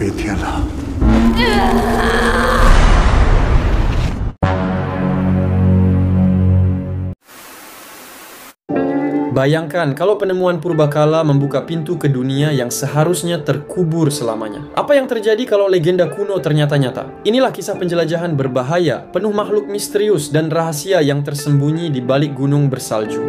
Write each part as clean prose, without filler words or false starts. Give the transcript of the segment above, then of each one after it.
悲天了。 Bayangkan kalau penemuan purbakala membuka pintu ke dunia yang seharusnya terkubur selamanya. Apa yang terjadi kalau legenda kuno ternyata nyata? Inilah kisah penjelajahan berbahaya, penuh makhluk misterius dan rahasia yang tersembunyi di balik gunung bersalju.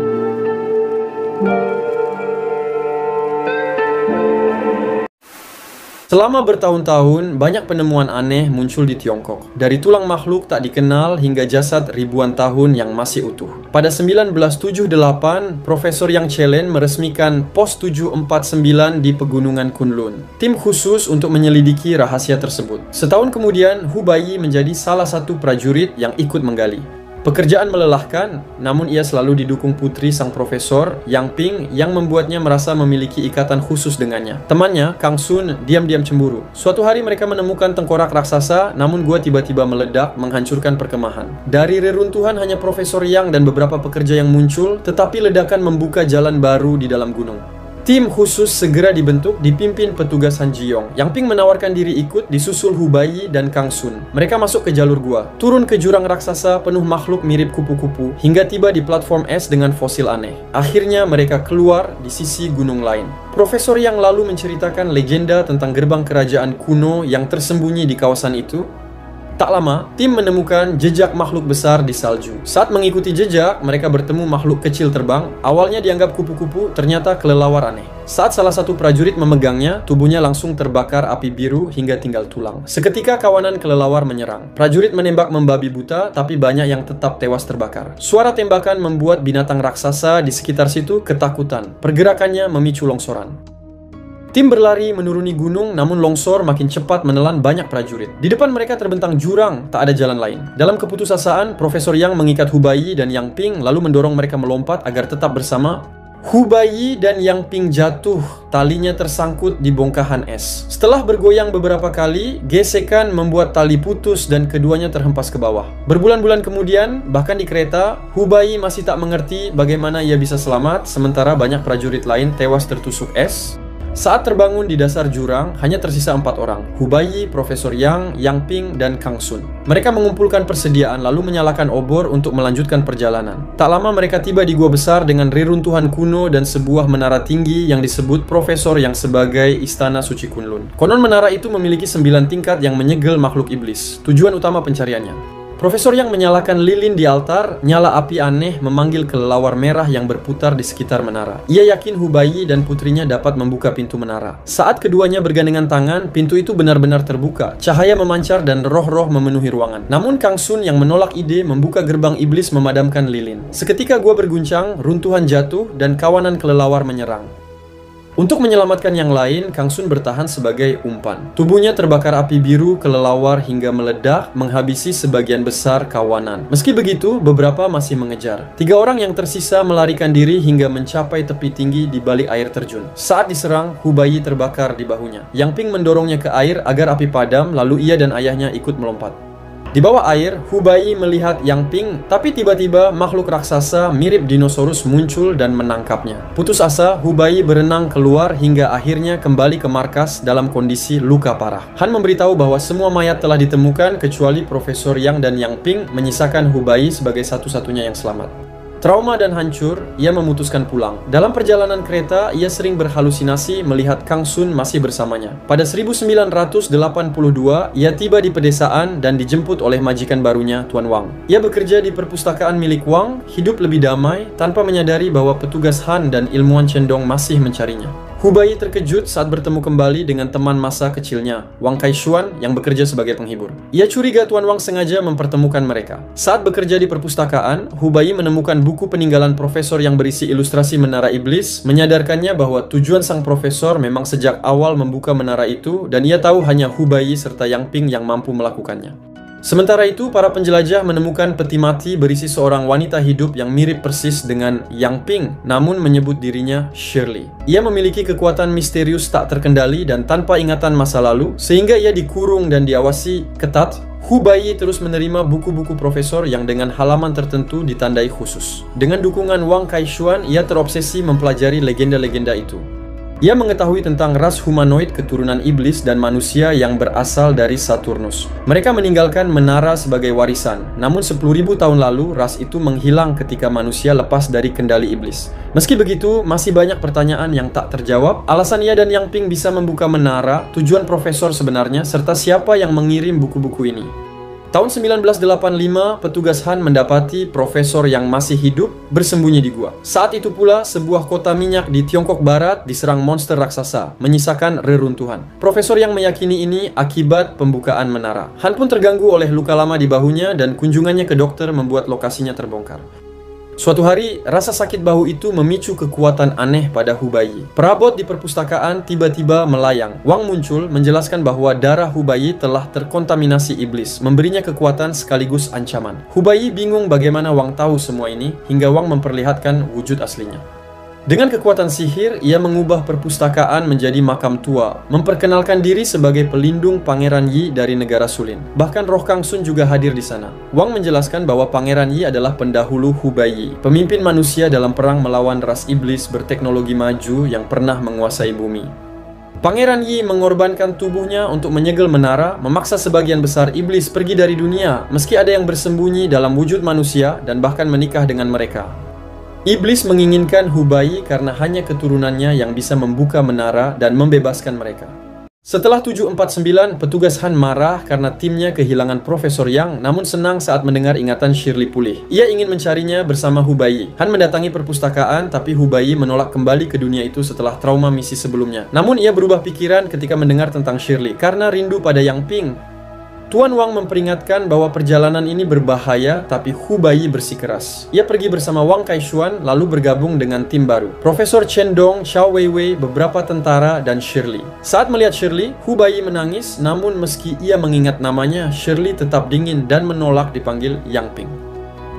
Selama bertahun-tahun, banyak penemuan aneh muncul di Tiongkok. Dari tulang makhluk tak dikenal hingga jasad ribuan tahun yang masih utuh. Pada 1978, Profesor Yang Chelen meresmikan Pos 749 di Pegunungan Kunlun. Tim khusus untuk menyelidiki rahasia tersebut. Setahun kemudian, Hu Baiyi menjadi salah satu prajurit yang ikut menggali. Pekerjaan melelahkan, namun ia selalu didukung putri sang profesor, Yang Ping, yang membuatnya merasa memiliki ikatan khusus dengannya. Temannya, Kang Sun, diam-diam cemburu. Suatu hari mereka menemukan tengkorak raksasa, namun gua tiba-tiba meledak, menghancurkan perkemahan. Dari reruntuhan hanya Profesor Yang dan beberapa pekerja yang muncul, tetapi ledakan membuka jalan baru di dalam gunung. Tim khusus segera dibentuk, dipimpin petugas Han Jiyong. Yang Ping menawarkan diri ikut, disusul Hu Baiyi dan Kang Sun. Mereka masuk ke jalur gua, turun ke jurang raksasa penuh makhluk mirip kupu-kupu, hingga tiba di platform es dengan fosil aneh. Akhirnya mereka keluar di sisi gunung lain. Profesor Yang lalu menceritakan legenda tentang gerbang kerajaan kuno yang tersembunyi di kawasan itu. Tak lama, tim menemukan jejak makhluk besar di salju. Saat mengikuti jejak, mereka bertemu makhluk kecil terbang. Awalnya dianggap kupu-kupu, ternyata kelelawar aneh. Saat salah satu prajurit memegangnya, tubuhnya langsung terbakar api biru hingga tinggal tulang. Seketika kawanan kelelawar menyerang. Prajurit menembak membabi buta, tapi banyak yang tetap tewas terbakar. Suara tembakan membuat binatang raksasa di sekitar situ ketakutan. Pergerakannya memicu longsoran. Tim berlari menuruni gunung, namun longsor makin cepat menelan banyak prajurit. Di depan mereka terbentang jurang, tak ada jalan lain. Dalam keputusasaan, Profesor Yang mengikat Hu Baiyi dan Yang Ping, lalu mendorong mereka melompat agar tetap bersama. Hu Baiyi dan Yang Ping jatuh, talinya tersangkut di bongkahan es. Setelah bergoyang beberapa kali, gesekan membuat tali putus dan keduanya terhempas ke bawah. Berbulan-bulan kemudian, bahkan di kereta, Hu Baiyi masih tak mengerti bagaimana ia bisa selamat, sementara banyak prajurit lain tewas tertusuk es. Saat terbangun di dasar jurang, hanya tersisa 4 orang. Hu Baiyi, Profesor Yang, Yang Ping, dan Kang Sun. Mereka mengumpulkan persediaan lalu menyalakan obor untuk melanjutkan perjalanan. Tak lama mereka tiba di gua besar dengan reruntuhan kuno dan sebuah menara tinggi yang disebut Profesor Yang sebagai Istana Suci Kunlun. Konon menara itu memiliki 9 tingkat yang menyegel makhluk iblis. Tujuan utama pencariannya. Profesor Yang menyalakan lilin di altar, nyala api aneh memanggil kelelawar merah yang berputar di sekitar menara. Ia yakin Hu Baiyi dan putrinya dapat membuka pintu menara. Saat keduanya bergandengan tangan, pintu itu benar-benar terbuka. Cahaya memancar dan roh-roh memenuhi ruangan. Namun Kang Sun yang menolak ide membuka gerbang iblis memadamkan lilin. Seketika gua berguncang, runtuhan jatuh, dan kawanan kelelawar menyerang. Untuk menyelamatkan yang lain, Kang Sun bertahan sebagai umpan. Tubuhnya terbakar api biru kelelawar hingga meledak, menghabisi sebagian besar kawanan. Meski begitu, beberapa masih mengejar. 3 orang yang tersisa melarikan diri hingga mencapai tepi tinggi di balik air terjun. Saat diserang, Hu Baiyi terbakar di bahunya. Yang Ping mendorongnya ke air agar api padam, lalu ia dan ayahnya ikut melompat. Di bawah air, Hu Baiyi melihat Yang Ping, tapi tiba-tiba makhluk raksasa mirip dinosaurus muncul dan menangkapnya. Putus asa, Hu Baiyi berenang keluar hingga akhirnya kembali ke markas dalam kondisi luka parah. Han memberitahu bahwa semua mayat telah ditemukan kecuali Profesor Yang dan Yang Ping, menyisakan Hu Baiyi sebagai satu-satunya yang selamat. Trauma dan hancur, ia memutuskan pulang. Dalam perjalanan kereta, ia sering berhalusinasi melihat Kang Sun masih bersamanya. Pada 1982, ia tiba di pedesaan dan dijemput oleh majikan barunya, Tuan Wang. Ia bekerja di perpustakaan milik Wang, hidup lebih damai, tanpa menyadari bahwa petugas Han dan ilmuwan Cendong masih mencarinya. Hu Baiyi terkejut saat bertemu kembali dengan teman masa kecilnya, Wang Kaishuan, yang bekerja sebagai penghibur. Ia curiga Tuan Wang sengaja mempertemukan mereka. Saat bekerja di perpustakaan, Hu Baiyi menemukan buku peninggalan profesor yang berisi ilustrasi menara iblis, menyadarkannya bahwa tujuan sang profesor memang sejak awal membuka menara itu, dan ia tahu hanya Hu Baiyi serta Yang Ping yang mampu melakukannya. Sementara itu, para penjelajah menemukan peti mati berisi seorang wanita hidup yang mirip persis dengan Yang Ping, namun menyebut dirinya Shirley. Ia memiliki kekuatan misterius tak terkendali dan tanpa ingatan masa lalu, sehingga ia dikurung dan diawasi ketat. Hu Baiyi terus menerima buku-buku profesor yang dengan halaman tertentu ditandai khusus. Dengan dukungan Wang Kaishuan, ia terobsesi mempelajari legenda-legenda itu. Ia mengetahui tentang ras humanoid keturunan iblis dan manusia yang berasal dari Saturnus. Mereka meninggalkan menara sebagai warisan, namun 10.000 tahun lalu ras itu menghilang ketika manusia lepas dari kendali iblis. Meski begitu, masih banyak pertanyaan yang tak terjawab, alasan ia dan Yang Ping bisa membuka menara, tujuan profesor sebenarnya, serta siapa yang mengirim buku-buku ini. Tahun 1985, petugas Han mendapati profesor yang masih hidup bersembunyi di gua. Saat itu pula, sebuah kota minyak di Tiongkok Barat diserang monster raksasa, menyisakan reruntuhan. Profesor yang meyakini ini akibat pembukaan menara. Han pun terganggu oleh luka lama di bahunya dan kunjungannya ke dokter membuat lokasinya terbongkar. Suatu hari, rasa sakit bahu itu memicu kekuatan aneh pada Hubai. Perabot di perpustakaan tiba-tiba melayang. Wang muncul menjelaskan bahwa darah Hubai telah terkontaminasi iblis, memberinya kekuatan sekaligus ancaman. Hubai bingung bagaimana Wang tahu semua ini, hingga Wang memperlihatkan wujud aslinya. Dengan kekuatan sihir, ia mengubah perpustakaan menjadi makam tua, memperkenalkan diri sebagai pelindung Pangeran Yi dari negara Sulin. Bahkan Roh Kang Sun juga hadir di sana. Wang menjelaskan bahwa Pangeran Yi adalah pendahulu Hubai, pemimpin manusia dalam perang melawan ras iblis berteknologi maju yang pernah menguasai bumi. Pangeran Yi mengorbankan tubuhnya untuk menyegel menara, memaksa sebagian besar iblis pergi dari dunia, meski ada yang bersembunyi dalam wujud manusia dan bahkan menikah dengan mereka. Iblis menginginkan Hubai karena hanya keturunannya yang bisa membuka menara dan membebaskan mereka. Setelah 749, petugas Han marah karena timnya kehilangan Profesor Yang, namun senang saat mendengar ingatan Shirley pulih. Ia ingin mencarinya bersama Hubai. Han mendatangi perpustakaan, tapi Hubai menolak kembali ke dunia itu setelah trauma misi sebelumnya. Namun ia berubah pikiran ketika mendengar tentang Shirley, karena rindu pada Yang Ping. Tuan Wang memperingatkan bahwa perjalanan ini berbahaya, tapi Hubai bersikeras. Ia pergi bersama Wang Kaishuan, lalu bergabung dengan tim baru. Profesor Chen Dong, Xiao Weiwei, beberapa tentara, dan Shirley. Saat melihat Shirley, Hubai menangis, namun meski ia mengingat namanya, Shirley tetap dingin dan menolak dipanggil Yang Ping.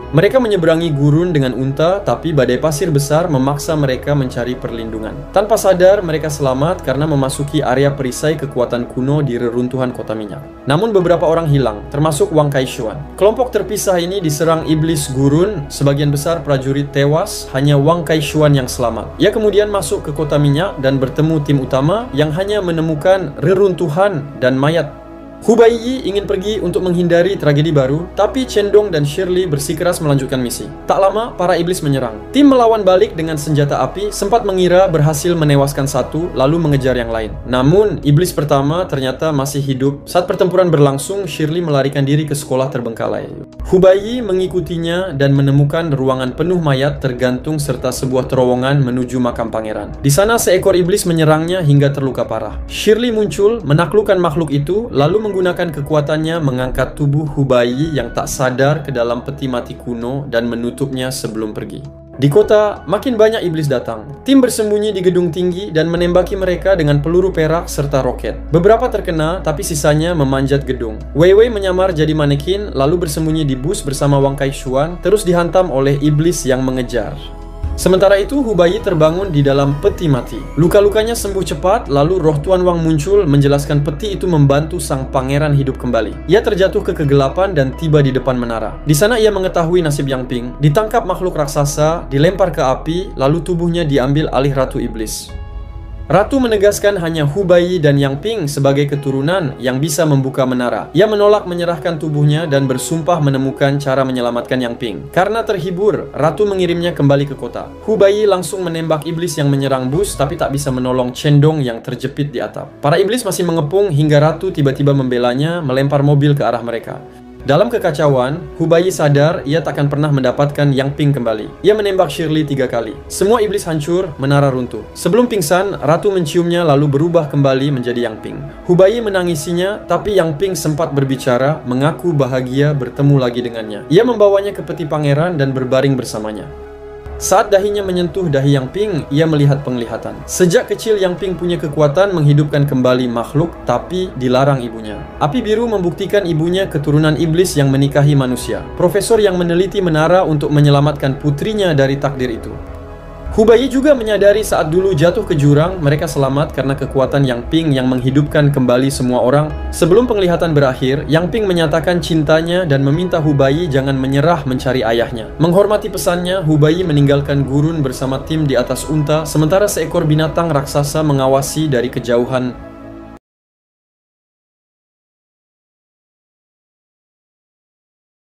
Mereka menyeberangi gurun dengan unta, tapi badai pasir besar memaksa mereka mencari perlindungan. Tanpa sadar, mereka selamat karena memasuki area perisai kekuatan kuno di reruntuhan kota minyak. Namun beberapa orang hilang, termasuk Wang Kaishuan. Kelompok terpisah ini diserang iblis gurun, sebagian besar prajurit tewas, hanya Wang Kaishuan yang selamat. Ia kemudian masuk ke kota minyak dan bertemu tim utama yang hanya menemukan reruntuhan dan mayat. Hubai Yi ingin pergi untuk menghindari tragedi baru, tapi Chen Dong dan Shirley bersikeras melanjutkan misi. Tak lama, para iblis menyerang. Tim melawan balik dengan senjata api, sempat mengira berhasil menewaskan satu, lalu mengejar yang lain. Namun, iblis pertama ternyata masih hidup. Saat pertempuran berlangsung, Shirley melarikan diri ke sekolah terbengkalai. Hubai Yi mengikutinya dan menemukan ruangan penuh mayat tergantung serta sebuah terowongan menuju makam pangeran. Di sana, seekor iblis menyerangnya hingga terluka parah. Shirley muncul, menaklukkan makhluk itu, lalu menggunakan kekuatannya mengangkat tubuh Hubai yang tak sadar ke dalam peti mati kuno dan menutupnya sebelum pergi. Di kota, makin banyak iblis datang. Tim bersembunyi di gedung tinggi dan menembaki mereka dengan peluru perak serta roket. Beberapa terkena, tapi sisanya memanjat gedung. Weiwei menyamar jadi manekin, lalu bersembunyi di bus bersama Wang Kaishuan, terus dihantam oleh iblis yang mengejar. Sementara itu, Hubai terbangun di dalam peti mati. Luka-lukanya sembuh cepat, lalu roh Tuan Wang muncul menjelaskan peti itu membantu sang pangeran hidup kembali. Ia terjatuh ke kegelapan dan tiba di depan menara. Di sana ia mengetahui nasib Yang Ping. Ditangkap makhluk raksasa, dilempar ke api, lalu tubuhnya diambil alih Ratu Iblis. Ratu menegaskan hanya Hubai dan Yang Ping sebagai keturunan yang bisa membuka menara. Ia menolak menyerahkan tubuhnya dan bersumpah menemukan cara menyelamatkan Yang Ping. Karena terhibur, Ratu mengirimnya kembali ke kota. Hubai langsung menembak iblis yang menyerang bus, tapi tak bisa menolong Chen Dong yang terjepit di atap. Para iblis masih mengepung hingga Ratu tiba-tiba membelanya, melempar mobil ke arah mereka. Dalam kekacauan, Hubai sadar ia takkan pernah mendapatkan Yang Ping kembali. Ia menembak Shirley 3 kali. Semua iblis hancur, menara runtuh. Sebelum pingsan, Ratu menciumnya lalu berubah kembali menjadi Yang Ping. Hubai menangisinya, tapi Yang Ping sempat berbicara, mengaku bahagia bertemu lagi dengannya. Ia membawanya ke peti pangeran dan berbaring bersamanya. Saat dahinya menyentuh dahi Yang Ping, ia melihat penglihatan. Sejak kecil Yang Ping punya kekuatan menghidupkan kembali makhluk, tapi dilarang ibunya. Api biru membuktikan ibunya keturunan iblis yang menikahi manusia. Profesor yang meneliti menara untuk menyelamatkan putrinya dari takdir itu. Hubai juga menyadari saat dulu jatuh ke jurang, mereka selamat karena kekuatan Yang Ping yang menghidupkan kembali semua orang. Sebelum penglihatan berakhir, Yang Ping menyatakan cintanya dan meminta Hubai jangan menyerah mencari ayahnya. Menghormati pesannya, Hubai meninggalkan gurun bersama tim di atas unta, sementara seekor binatang raksasa mengawasi dari kejauhan.